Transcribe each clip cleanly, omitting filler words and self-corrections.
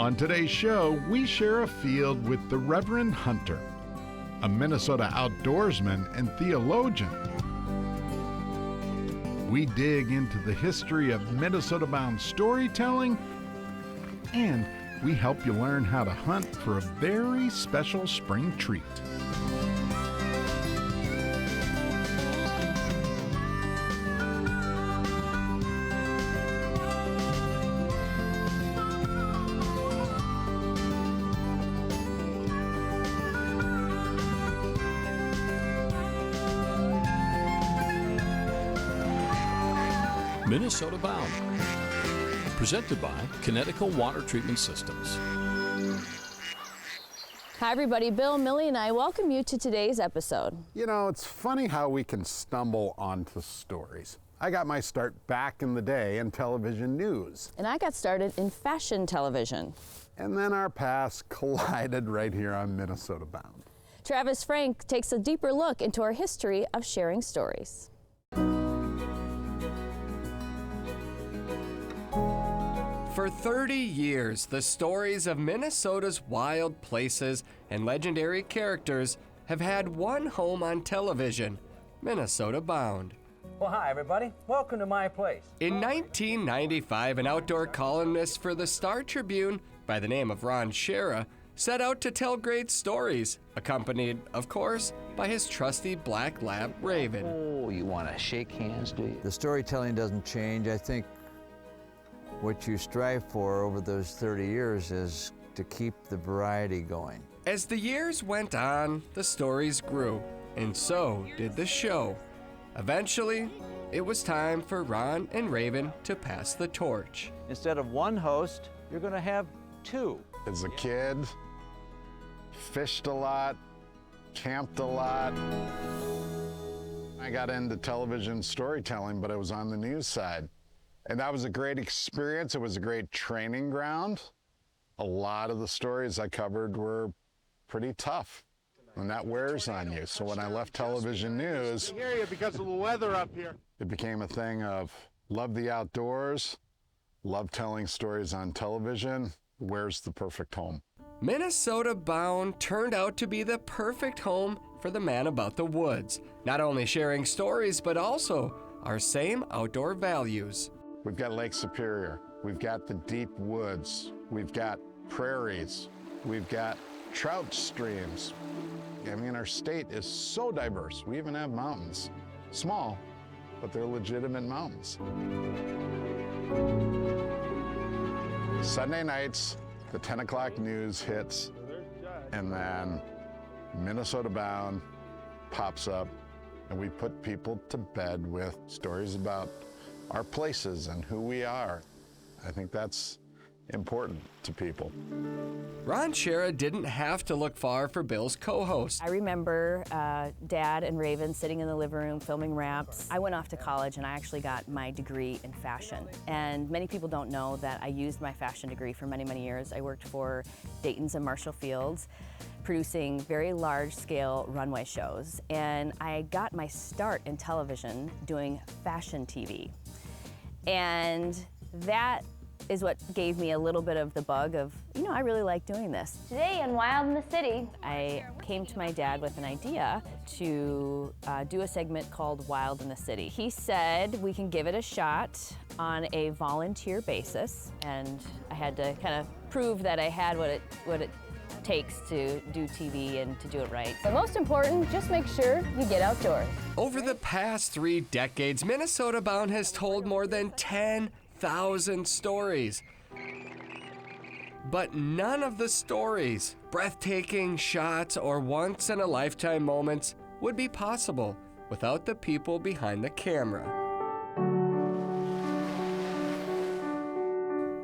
On today's show, we share a field with the Reverend Hunter, a Minnesota outdoorsman and theologian. We dig into the history of Minnesota-bound storytelling, and we help you learn how to hunt for a very special spring treat. Minnesota Bound, presented by Connecticut Water Treatment Systems. Hi everybody, Bill, Millie, and I welcome you to today's episode. You know, it's funny how we can stumble onto stories. I got my start back in the day in television news. And I got started in fashion television. And then our paths collided right here on Minnesota Bound. Travis Frank takes a deeper look into our history of sharing stories. For 30 years, the stories of Minnesota's wild places and legendary characters have had one home on television, Minnesota Bound. Well, hi everybody. Welcome to my place. In 1995, an outdoor columnist for the Star Tribune by the name of Ron Schera set out to tell great stories, accompanied, of course, by his trusty black lab, Raven. Oh, you want to shake hands, do you? The storytelling doesn't change. I think what you strive for over those 30 years is to keep the variety going. As the years went on, the stories grew, and so did the show. Eventually, it was time for Ron and Raven to pass the torch. Instead of one host, you're going to have two. As a kid, fished a lot, camped a lot. I got into television storytelling, but I was on the news side. And that was a great experience. It was a great training ground. A lot of the stories I covered were pretty tough, and that wears on you. So when I left television news, I hear you because of the weather up here. It became a thing of love the outdoors, love telling stories on television. Where's the perfect home? Minnesota Bound turned out to be the perfect home for the man about the woods, not only sharing stories, but also our same outdoor values. We've got Lake Superior, we've got the deep woods, we've got prairies, we've got trout streams. I mean, our state is so diverse. We even have mountains. Small, but they're legitimate mountains. Sunday nights, the 10 o'clock news hits, and then Minnesota Bound pops up, and we put people to bed with stories about our places and who we are. I think that's important to people. Ron Schera didn't have to look far for Bill's co-host. I remember Dad and Raven sitting in the living room filming wraps. I went off to college and I actually got my degree in fashion. And many people don't know that I used my fashion degree for many, many years. I worked for Dayton's and Marshall Fields, producing very large-scale runway shows. And I got my start in television doing fashion TV. And that is what gave me a little bit of the bug of, you know, I really like doing this. Today on Wild in the City, I came to my dad with an idea to do a segment called Wild in the City. He said we can give it a shot on a volunteer basis, and I had to kind of prove that I had what it takes to do TV and to do it right. but most important, just make sure you get outdoors. Over the past 3 decades, Minnesota Bound has told more than 10,000 stories. But none of the stories, breathtaking shots, or once-in-a-lifetime moments would be possible without the people behind the camera.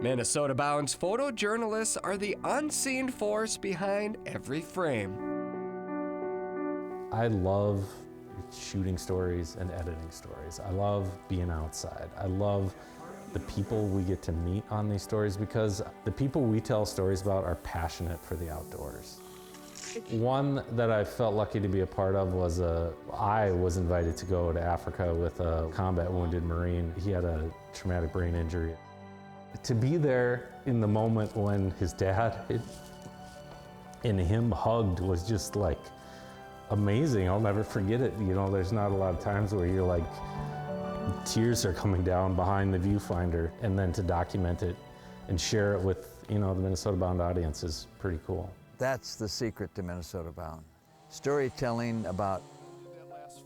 Minnesota Bound's photojournalists are the unseen force behind every frame. I love shooting stories and editing stories. I love being outside. I love the people we get to meet on these stories because the people we tell stories about are passionate for the outdoors. One that I felt lucky to be a part of was I was invited to go to Africa with a combat wounded Marine. He had a traumatic brain injury. to be there in the moment when his dad and him hugged was just like amazing. I'll never forget it. You know, there's not a lot of times where you're like, tears are coming down behind the viewfinder, and then to document it and share it with, you know, the Minnesota Bound audience is pretty cool. That's the secret to Minnesota Bound. Storytelling about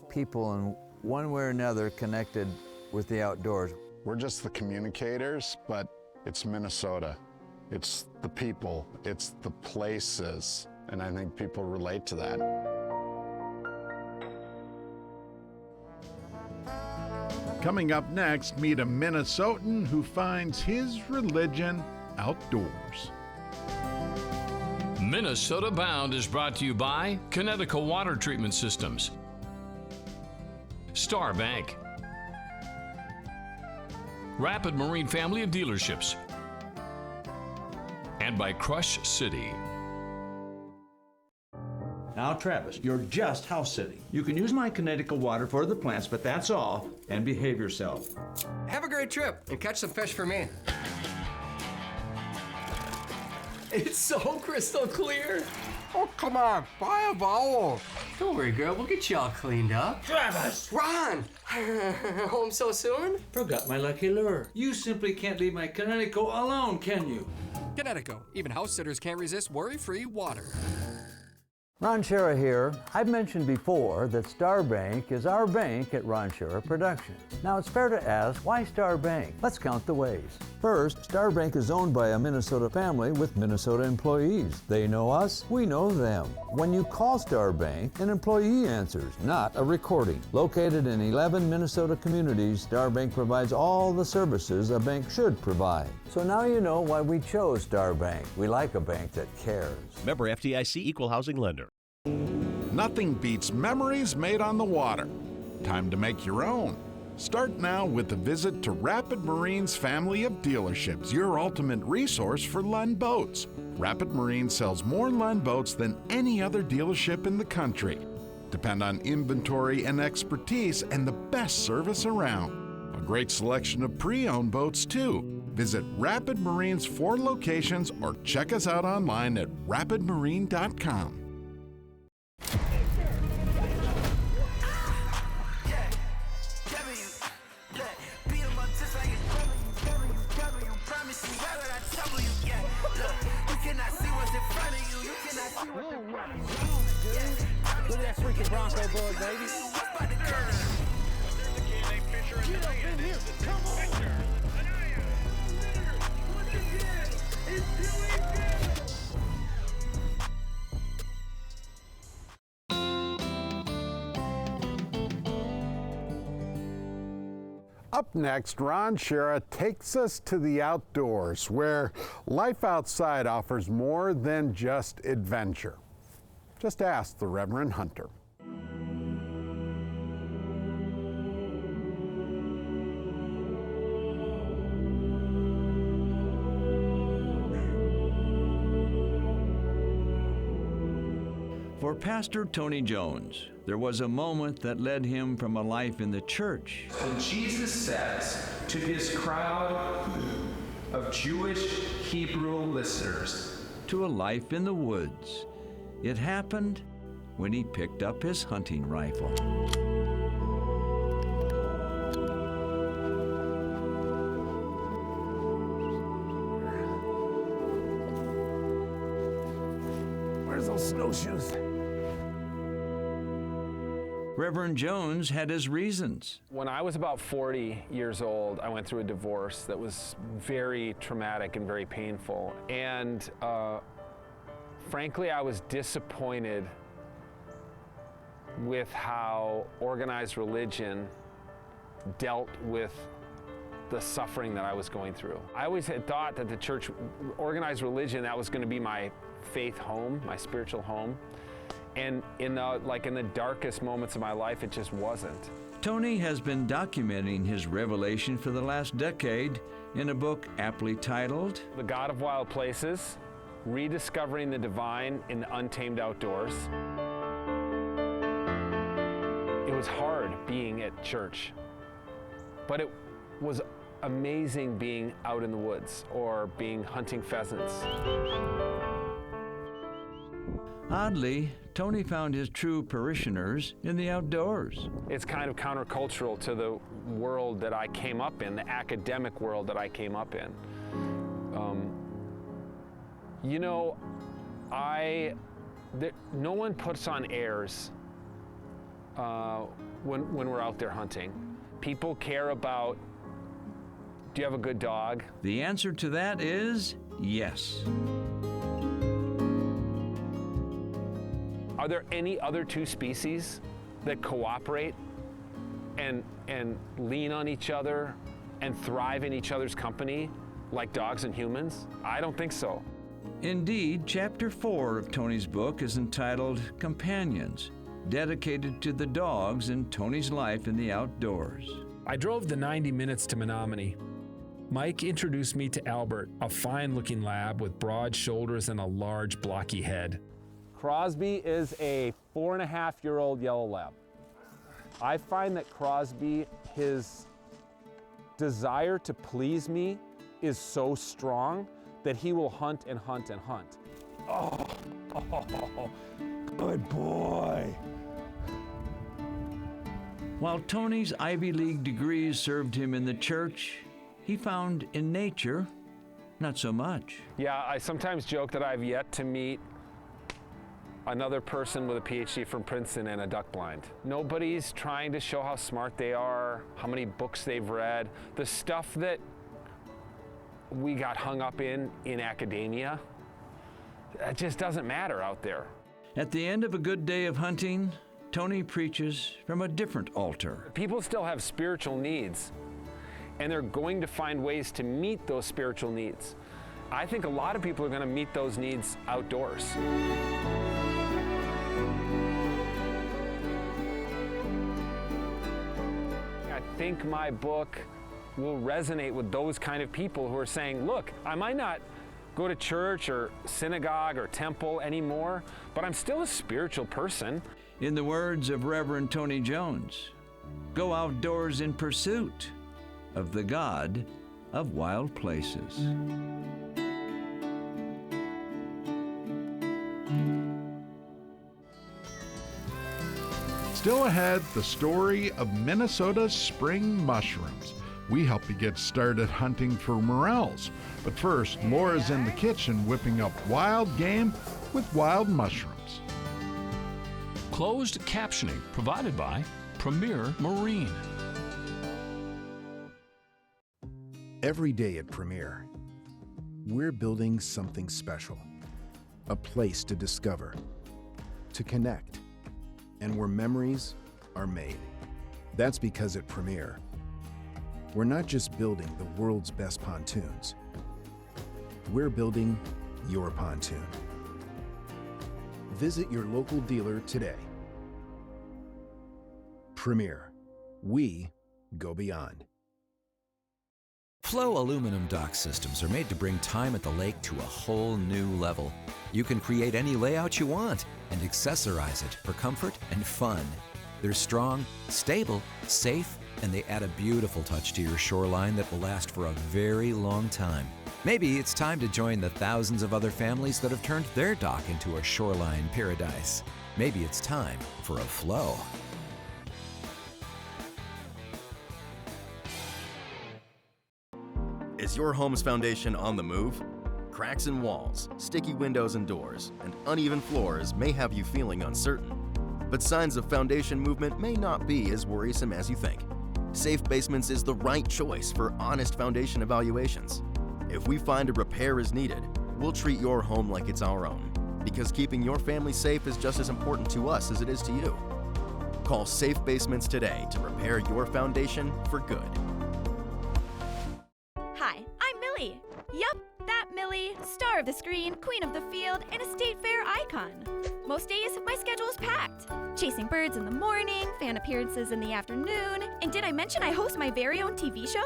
people in one way or another connected with the outdoors. We're just the communicators, but it's Minnesota. It's the people, it's the places, and I think people relate to that. Coming up next, meet a Minnesotan who finds his religion outdoors. Minnesota Bound is brought to you by Connecticut Water Treatment Systems, Star Bank, Rapid Marine Family of Dealerships, and by Crush City. Now, Travis, you're just house sitting. You can use my Connecticut water for the plants, but that's all, and behave yourself. Have a great trip and catch some fish for me. It's so crystal clear. Oh, come on, buy a vowel. Don't worry, girl, we'll get you all cleaned up. Travis! Ron! Home so soon? Forgot my lucky lure. You simply can't leave my Connecticut alone, can you? Connecticut. Even house sitters can't resist worry-free water. Ron Shera here. I've mentioned before that Star Bank is our bank at Ron Shera Productions. Now it's fair to ask, why Star Bank? Let's count the ways. First, Star Bank is owned by a Minnesota family with Minnesota employees. They know us, we know them. When you call Star Bank, an employee answers, not a recording. Located in 11 Minnesota communities, Star Bank provides all the services a bank should provide. So now you know why we chose Star Bank. We like a bank that cares. Member FDIC, Equal Housing Lender. Nothing beats memories made on the water. Time to make your own. Start now with a visit to Rapid Marine's family of dealerships, your ultimate resource for Lund boats. Rapid Marine sells more Lund boats than any other dealership in the country. Depend on inventory and expertise and the best service around. A great selection of pre-owned boats too. Visit Rapid Marine's 4 locations or check us out online at rapidmarine.com. Look at that freaking Bronco bug, baby. Up next, Ron Shera takes us to the outdoors, where life outside offers more than just adventure. Just ask the Reverend Hunter. For Pastor Tony Jones, there was a moment that led him from a life in the church. When Jesus says to his crowd of Jewish Hebrew listeners, to a life in the woods. It happened when he picked up his hunting rifle. Where's those snowshoes? Reverend Jones had his reasons. When I was about 40 years old, I went through a divorce that was very traumatic and very painful. And frankly, I was disappointed with how organized religion dealt with the suffering that I was going through. I always had thought that the church, organized religion, that was going to be my faith home, my spiritual home. And in the darkest moments of my life, it just wasn't. Tony has been documenting his revelation for the last decade in a book aptly titled The God of Wild Places, Rediscovering the Divine in the Untamed Outdoors. It was hard being at church, but it was amazing being out in the woods or hunting pheasants. Oddly, Tony found his true parishioners in the outdoors. It's kind of countercultural to the world that I came up in, the academic world that I came up in. You know, no one puts on airs when we're out there hunting. People care about, do you have a good dog? The answer to that is yes. Are there any other two species that cooperate and lean on each other and thrive in each other's company like dogs and humans? I don't think so. Indeed, Chapter 4 of Tony's book is entitled Companions, dedicated to the dogs in Tony's life in the outdoors. I drove the 90 minutes to Menominee. Mike introduced me to Albert, a fine-looking lab with broad shoulders and a large, blocky head. Crosby is a 4.5-year-old yellow lab. I find that Crosby, his desire to please me is so strong that he will hunt and hunt and hunt. Oh, good boy. While Tony's Ivy League degrees served him in the church, he found in nature, not so much. Yeah, I sometimes joke that I've yet to meet another person with a PhD from Princeton and a duck blind. Nobody's trying to show how smart they are, how many books they've read. The stuff that we got hung up in academia, it just doesn't matter out there. At the end of a good day of hunting, Tony preaches from a different altar. People still have spiritual needs, and they're going to find ways to meet those spiritual needs. I think a lot of people are going to meet those needs outdoors. I think my book will resonate with those kind of people who are saying, look, I might not go to church or synagogue or temple anymore, but I'm still a spiritual person. In the words of Reverend Tony Jones, go outdoors in pursuit of the God of wild places. Still ahead, the story of Minnesota's spring mushrooms. We help you get started hunting for morels. But first, Laura's in the kitchen whipping up wild game with wild mushrooms. Closed captioning provided by Premier Marine. Every day at Premier, we're building something special. A place to discover, to connect, and where memories are made. That's because at Premier, we're not just building the world's best pontoons. We're building your pontoon. Visit your local dealer today. Premier, we go beyond. Flow aluminum dock systems are made to bring time at the lake to a whole new level. You can create any layout you want and accessorize it for comfort and fun. They're strong, stable, safe, and they add a beautiful touch to your shoreline that will last for a very long time. Maybe it's time to join the thousands of other families that have turned their dock into a shoreline paradise. Maybe it's time for a Flow. Is your home's foundation on the move? Cracks in walls, sticky windows and doors, and uneven floors may have you feeling uncertain. But signs of foundation movement may not be as worrisome as you think. Safe Basements is the right choice for honest foundation evaluations. If we find a repair is needed, we'll treat your home like it's our own, because keeping your family safe is just as important to us as it is to you. Call Safe Basements today to repair your foundation for good. Hi, I'm Millie. Yup, that Millie, star of the screen, queen of the field, and a state fair icon. Most days, my schedule is packed. Chasing birds in the morning, fan appearances in the afternoon, and did I mention I host my very own TV show?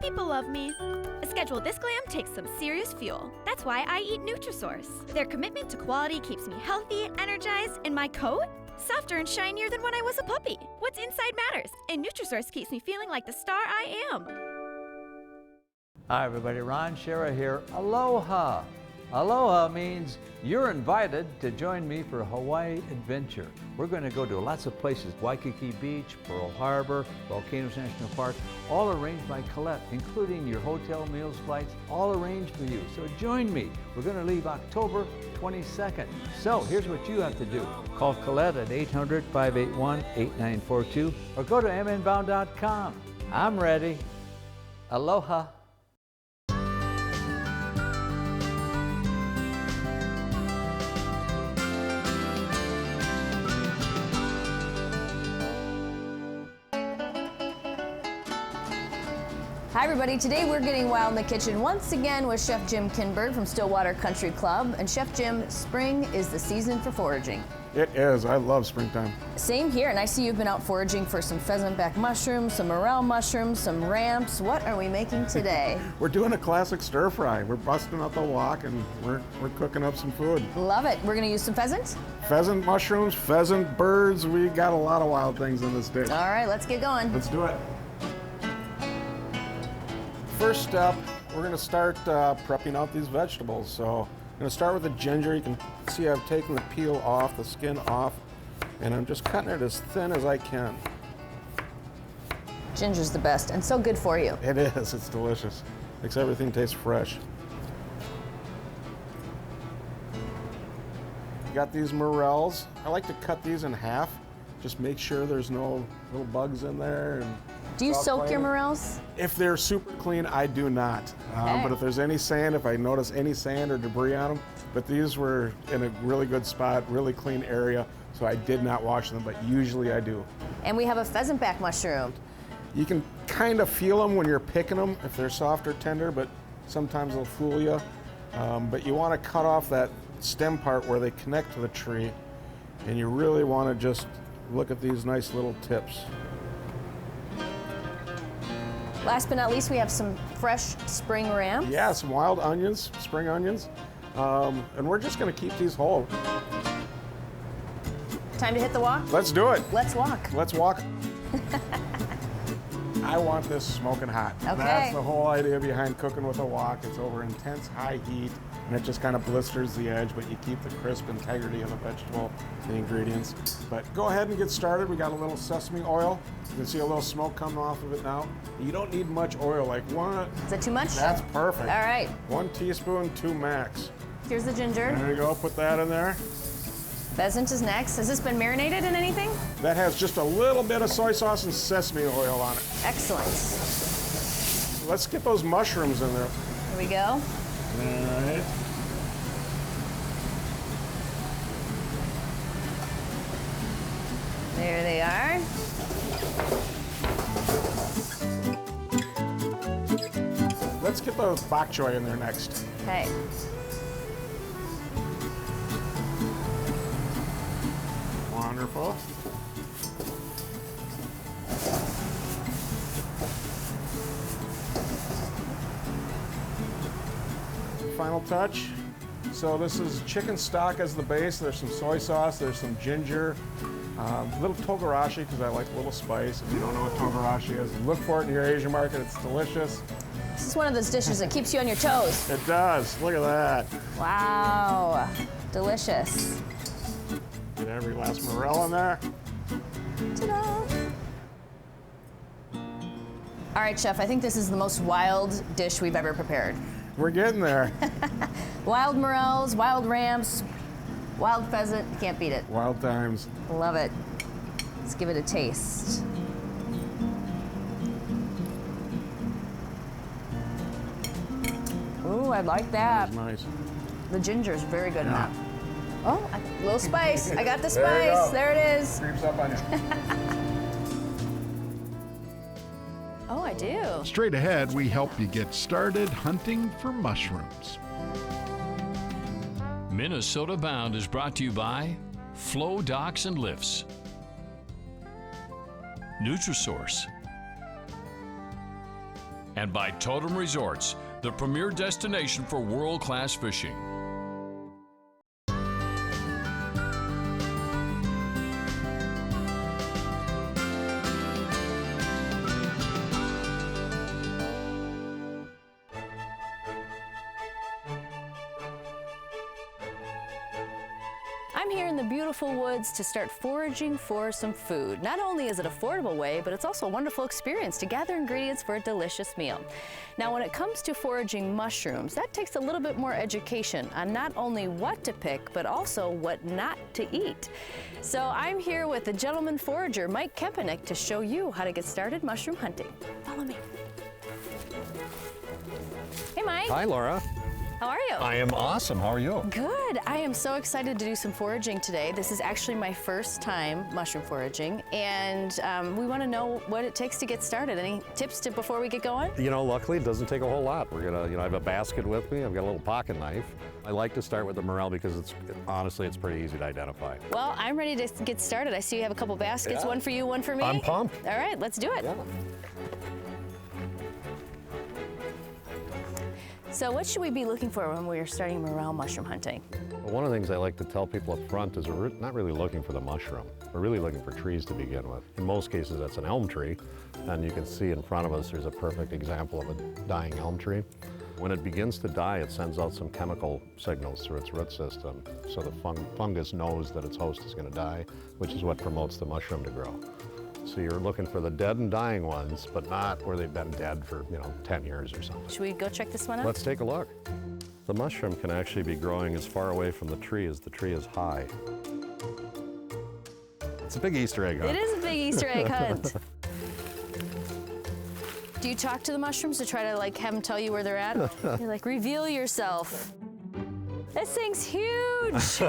People love me. A schedule this glam takes some serious fuel. That's why I eat Nutrisource. Their commitment to quality keeps me healthy, energized, and my coat? Softer and shinier than when I was a puppy. What's inside matters, and Nutrisource keeps me feeling like the star I am. Hi everybody, Ron Shera here. Aloha. Aloha means you're invited to join me for a Hawaii adventure. We're going to go to lots of places, Waikiki Beach, Pearl Harbor, Volcanoes National Park, all arranged by Colette, including your hotel, meals, flights, all arranged for you. So join me. We're going to leave October 22nd. So here's what you have to do. Call Colette at 800-581-8942 or go to mnbound.com. I'm ready. Aloha. Hi everybody, today we're getting wild in the kitchen once again with Chef Jim Kinberg from Stillwater Country Club. And Chef Jim, spring is the season for foraging. It is. I love springtime. Same here, and I see you've been out foraging for some pheasant back mushrooms, some morel mushrooms, some ramps. What are we making today? We're doing a classic stir fry. We're busting out the wok and we're cooking up some food. Love it. We're gonna use some pheasant? Pheasant mushrooms, pheasant birds. We got a lot of wild things in this dish. All right, let's get going. Let's do it. First step, we're going to start prepping out these vegetables. So I'm going to start with the ginger. You can see I've taken the peel off, the skin off, and I'm just cutting it as thin as I can. Ginger's the best and so good for you. It is. It's delicious. Makes everything taste fresh. You got these morels. I like to cut these in half. Just make sure there's no little bugs in there. And do you soak your morels? If they're super clean, I do not. Okay. But if there's any sand, if I notice any sand or debris on them, but these were in a really good spot, really clean area, so I did not wash them, but usually I do. And we have a pheasant back mushroom. You can kind of feel them when you're picking them, if they're soft or tender, but sometimes they'll fool you. But you want to cut off that stem part where they connect to the tree, and you really want to just look at these nice little tips. Last but not least, we have some fresh spring ramps. Yeah, some wild onions, spring onions. And we're just going to keep these whole. Time to hit the wok? Let's do it. Let's walk. Let's walk. I want this smoking hot. Okay. That's the whole idea behind cooking with a wok. It's over intense high heat, and it just kind of blisters the edge, but you keep the crisp integrity of the vegetable, the ingredients. But go ahead and get started. We got a little sesame oil. You can see a little smoke coming off of it now. You don't need much oil, like one. Is that too much? That's perfect. All right. 1 teaspoon, 2 max. Here's the ginger. There you go, put that in there. Pheasant is next. Has this been marinated in anything? That has just a little bit of soy sauce and sesame oil on it. Excellent. Let's get those mushrooms in there. Here we go. All right. There they are. Let's get the bok choy in there next. Okay. Wonderful. Final touch. So this is chicken stock as the base. There's some soy sauce, there's some ginger, a little togarashi because I like a little spice. If you don't know what togarashi is, look for it in your Asian market. It's delicious. This is one of those dishes that keeps you on your toes. It does. Look at that. Wow. Delicious. Get every last morel in there. Ta-da! All right, Chef, I think this is the most wild dish we've ever prepared. We're getting there. Wild morels, wild ramps, wild pheasant, you can't beat it. Wild times. Love it. Let's give it a taste. Ooh, I like that. Nice. The ginger is very good in Yeah. that. Oh, a little spice. I got the There you spice. go. There it is. Creeps up on you. Oh, I do. Straight ahead, we help you get started hunting for mushrooms. Minnesota Bound is brought to you by Flow Docks and Lifts, Nutrisource, and by Totem Resorts, the premier destination for world-class fishing. I'm here in the beautiful woods to start foraging for some food. Not only is it an affordable way, but it's also a wonderful experience to gather ingredients for a delicious meal. Now, when it comes to foraging mushrooms, that takes a little bit more education on not only what to pick, but also what not to eat. So I'm here with the gentleman forager, Mike Kempenek, to show you how to get started mushroom hunting. Follow me. Hey, Mike. Hi, Laura. How are you? I am awesome. How are you? Good. I am so excited to do some foraging today. This is actually my first time mushroom foraging, and we want to know what it takes to get started. Any tips before we get going? You know, luckily it doesn't take a whole lot. We're gonna, I have a basket with me. I've got a little pocket knife. I like to start with the Morel because honestly, it's pretty easy to identify. Well, I'm ready to get started. I see you have a couple baskets, Yeah. one for you, one for me. I'm pumped. All right, let's do it. Yeah. So what should we be looking for when we're starting Morel mushroom hunting? Well, one of the things I like to tell people up front is we're not really looking for the mushroom. We're really looking for trees to begin with. In most cases, that's an elm tree, and you can see in front of us there's a perfect example of a dying elm tree. When it begins to die, it sends out some chemical signals through its root system, so the fungus knows that its host is going to die, which is what promotes the mushroom to grow. So you're looking for the dead and dying ones, but not where they've been dead for, 10 years or something. Should we go check this one out? Let's take a look. The mushroom can actually be growing as far away from the tree as the tree is high. It's a big Easter egg hunt. It is a big Easter egg hunt. Do you talk to the mushrooms to try to have them tell you where they're at? You're like, reveal yourself. This thing's huge.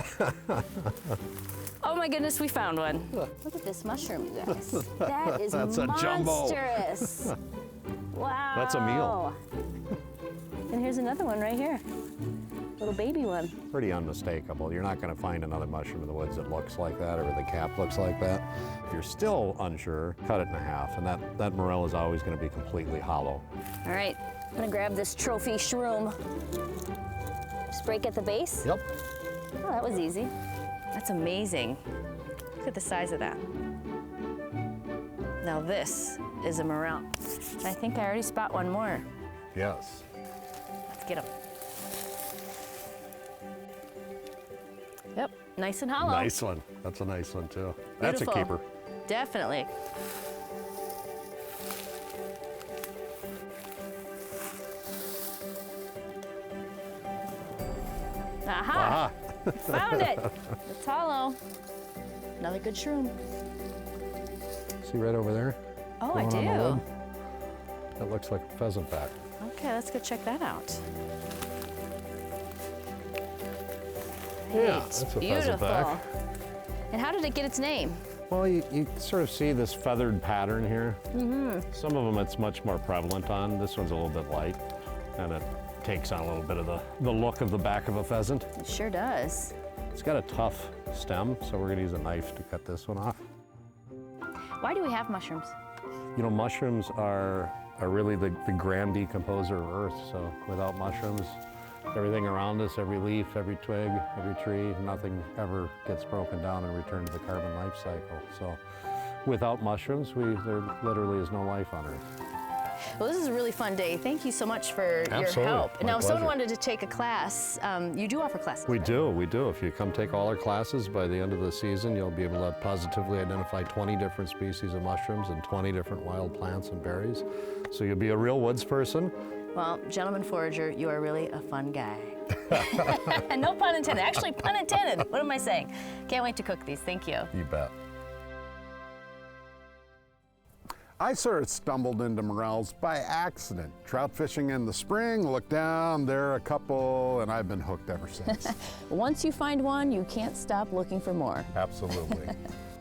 Oh my goodness, we found one. Look at this mushroom, you guys. That is That's a jumbo. monstrous. Wow. That's a meal. And here's another one right here. Little baby one. Pretty unmistakable. You're not going to find another mushroom in the woods that looks like that or the cap looks like that. If you're still unsure, cut it in half, and that Morel is always going to be completely hollow. All right, I'm gonna grab this trophy shroom. Just break at the base? Yep. Oh, that was easy. That's amazing. Look at the size of that. Now this is a Morel. And I think I already spot one more. Yes. Let's get him. Yep, nice and hollow. Nice one. That's a nice one too. That's a Beautiful. keeper. Definitely. Aha! Found it. It's hollow. Another good shroom. See right over there? Oh, I Growing on the do. lid? That looks like a pheasant back. Okay, let's go check that out. Yeah, It's that's a beautiful. pheasant back. And how did it get its name? Well, you sort of see this feathered pattern here. Mm-hmm. Some of them it's much more prevalent on. This one's a little bit light, and it takes on a little bit of the look of the back of a pheasant. It sure does. It's got a tough stem, so we're gonna use a knife to cut this one off. Why do we have mushrooms? You know, mushrooms are really the grand decomposer of Earth, so without mushrooms, everything around us, every leaf, every twig, every tree, nothing ever gets broken down and returned to the carbon life cycle. So without mushrooms, there literally is no life on Earth. Well, this is a really fun day. Thank you so much for your Absolutely. help. My Now, if someone pleasure. wanted to take a class, you do offer classes. We do. If you come take all our classes, by the end of the season, you'll be able to positively identify 20 different species of mushrooms and 20 different wild plants and berries. So you'll be a real woods person. Well, gentleman forager, you are really a fun guy. No pun intended. Actually, pun intended. What am I saying? Can't wait to cook these. Thank you. You bet. I sort of stumbled into Morels by accident. Trout fishing in the spring, looked down, there are a couple, and I've been hooked ever since. Once you find one, you can't stop looking for more. Absolutely.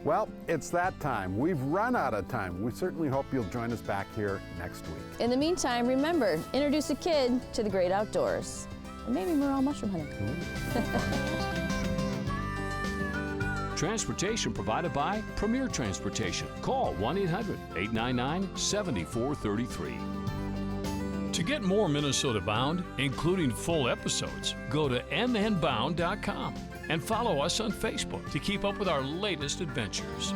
Well, it's that time. We've run out of time. We certainly hope you'll join us back here next week. In the meantime, remember, introduce a kid to the great outdoors. And maybe Morel mushroom hunting. Transportation provided by Premier Transportation. Call 1-800-899-7433. To get more Minnesota Bound, including full episodes, go to mnbound.com and follow us on Facebook to keep up with our latest adventures.